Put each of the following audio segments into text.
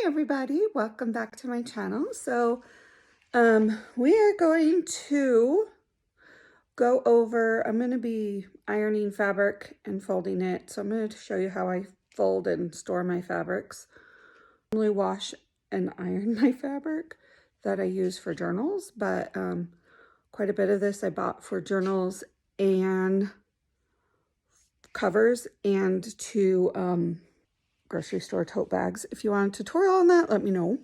everybody, welcome back to my channel. So we are going to go over, I'm going to be ironing fabric and folding it. So I'm going to show you how I fold and store my fabrics. I normally wash and iron my fabric that I use for journals, but quite a bit of this I bought for journals and covers and to grocery store tote bags. If you want a tutorial on that, let me know.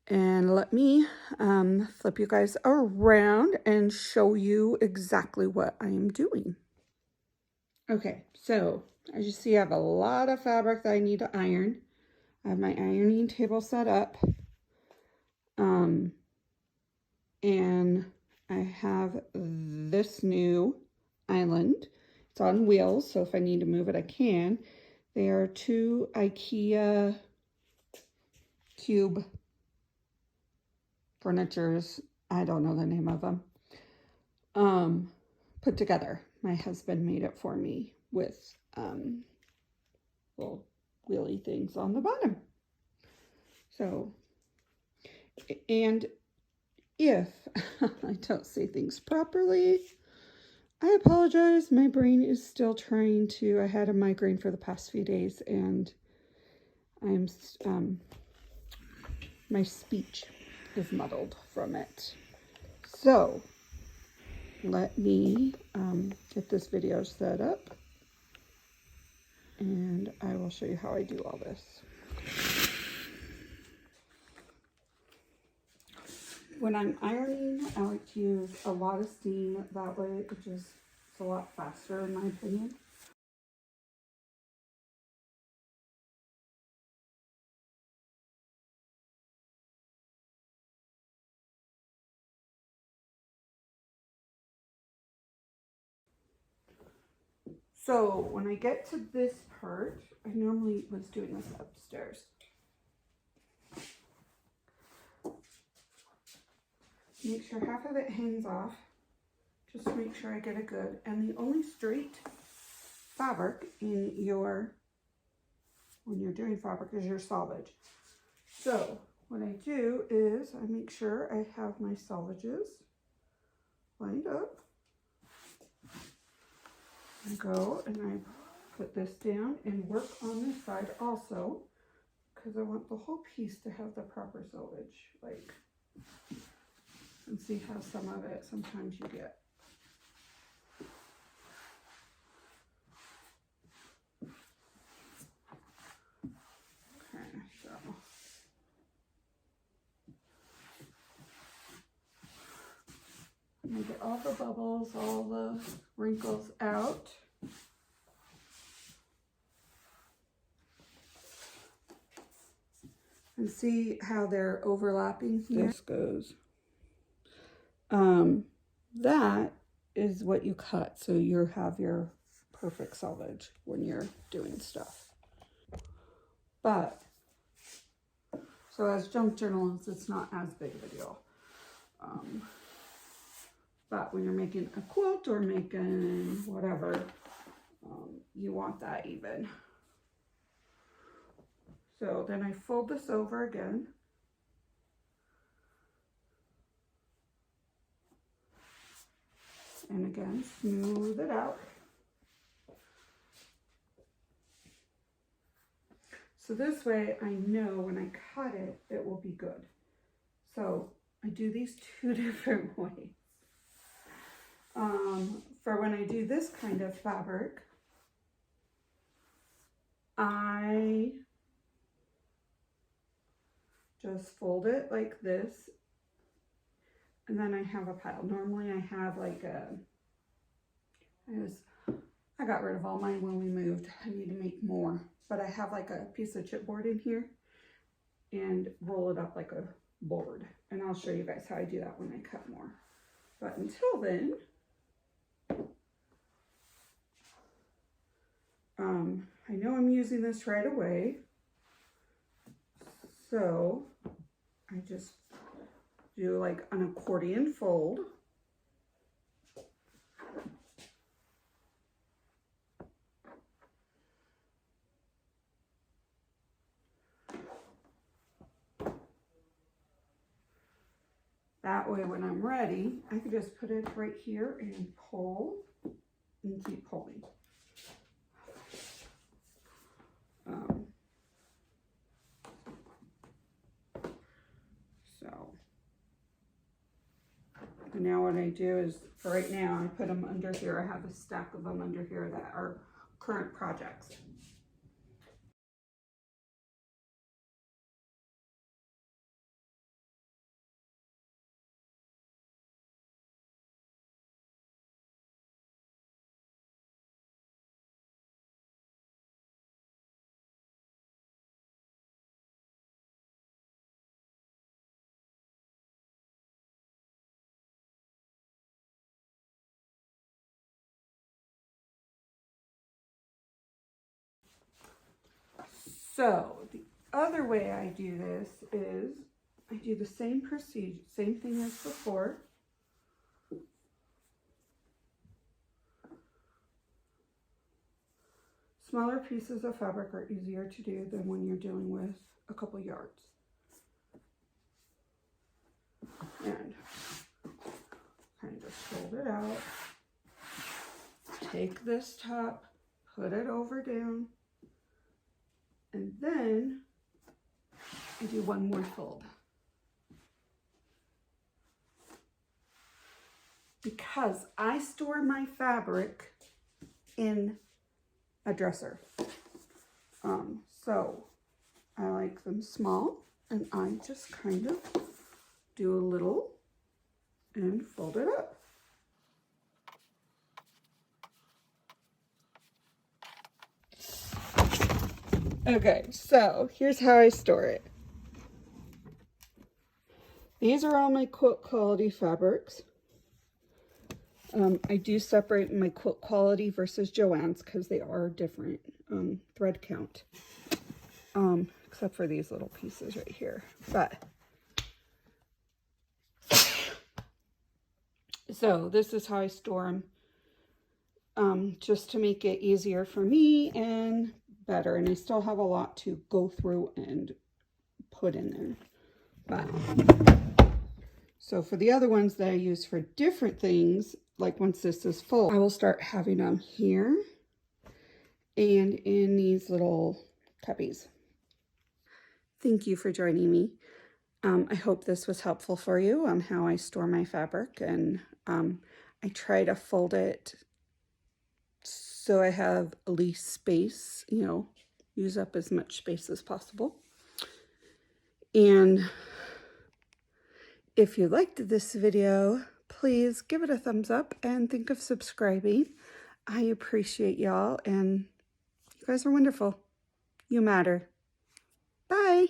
And let me flip you guys around and show you exactly what I am doing. Okay, so as you see, I have a lot of fabric that I need to iron. I have my ironing table set up. And I have this new island. It's on wheels, so if I need to move it, I can. They are two IKEA cube furnitures. I don't know the name of them. Put together. My husband made it for me with little wheelie things on the bottom. So, and if I don't say things properly, I apologize. My brain is still trying to, I had a migraine for the past few days and I'm, my speech is muddled from it. So let me get this video set up and I will show you how I do all this. When I'm ironing, I like to use a lot of steam. That way it just it's a lot faster in my opinion. So when I get to this part, I normally was doing this upstairs. Make sure half of it hangs off, just to make sure I get it good. And the only straight fabric in your, when you're doing fabric, is your selvage. So what I do is I make sure I have my selvages lined up. I go and I put this down and work on this side also, because I want the whole piece to have the proper selvage, like, and see how some of it sometimes you get. Okay, so I'm gonna get all the bubbles, all the wrinkles out. And see how they're overlapping here. This goes. That is what you cut, so you have your perfect selvage when you're doing stuff. But so as junk journals, it's not as big of a deal. But when you're making a quilt or making whatever, you want that even. So then I fold this over again. And again, smooth it out. So this way I know when I cut it, it will be good. So I do these two different ways. For when I do this kind of fabric, I just fold it like this, and then I have a pile. Normally I have like I got rid of all mine when we moved. I need to make more, but I have like a piece of chipboard in here and roll it up like a board, and I'll show you guys how I do that when I cut more. But until then, I know I'm using this right away, so I just do like an accordion fold. That way when I'm ready, I can just put it right here and pull and keep pulling. So now what I do is, for right now, I put them under here. I have a stack of them under here that are current projects. So the other way I do this is I do the same procedure, same thing as before. Smaller pieces of fabric are easier to do than when you're dealing with a couple yards. And kind of just fold it out. Take this top, put it over down, and then I do one more fold. Because I store my fabric in a dresser. So I like them small, and I just kind of do a little and fold it up. Okay, so here's how I store it. These are all my quilt quality fabrics. I do separate my quilt quality versus Joann's because they are different thread count. Except for these little pieces right here. But so this is how I store them, just to make it easier for me and better. And I still have a lot to go through and put in there. But so for the other ones that I use for different things, like once this is full, I will start having them here and in these little cubbies. Thank you for joining me. I hope this was helpful for you on how I store my fabric, and I try to fold it so I have at least space, you know, use up as much space as possible. And if you liked this video, please give it a thumbs up and think of subscribing. I appreciate y'all, and you guys are wonderful. You matter. Bye.